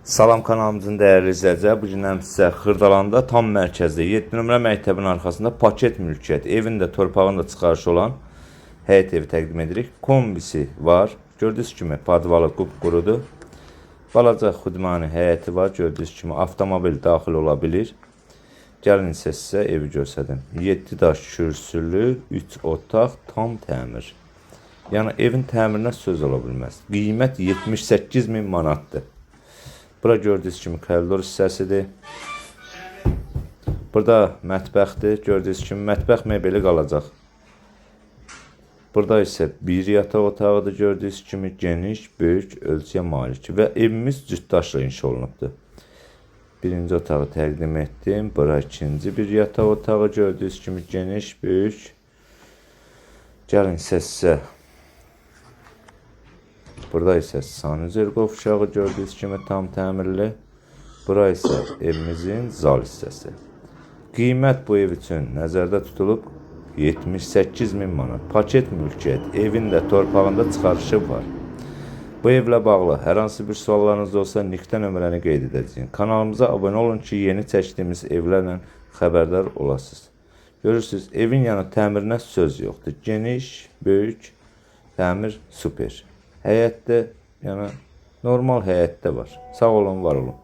Salam kanalımızın değerli izləyicilər, bu gündən sizə Xırdalanda tam mərkəzdə 7 nömrə məktəbin arxasında paket mülkiyyət, evin də torpağın da çıxarışı olan həyət evi təqdim edirik. Kombisi var. Gördüyünüz kimi padvalı qupqurudur. Balaca xudmani həyəti var. Gördüyünüz kimi avtomobil daxil ola bilir. Gəlin isə sizə evi göstərim. 7 daş kürsülü, 3 otaq, tam təmir. Yəni evin təmirinə söz ola bilməz. Qiymət 78.000 manatdır. Bura gördüyünüz kimi koridor hissəsidir. Burada mətbəxdir. Gördüyünüz kimi mətbəx mebeli qalacaq. Burada isə bir yataq otağıdır. Gördüyünüz kimi geniş, böyük ölçüyə malik və evimiz cütdaşla inşa olunubdur. Birinci otağı təqdim etdim. Bura ikinci bir yataq otağı. Gördüyünüz kimi geniş, böyük. Gəlin sizə burada isə sanuzel qovşağı gördüyünüz kimi tam təmirli. Bura isə evimizin zal hissəsi. Qiymət bu ev üçün nəzərdə tutulub 78.000 manat. Paket mülkiyyət, evin də torpağında çıxarışı var. Bu evlə bağlı hər hansı bir suallarınız olsa nikdə nömrəni qeyd edəcəyim. Kanalımıza abunə olun ki, yeni çəkdiyimiz evlərlə xəbərdar olasınız. Görürsünüz, evin yanı təmirinə söz yoxdur. Geniş, böyük, təmir super. Həyətdə, yəni normal həyətdə var. Sağ olun, var olun.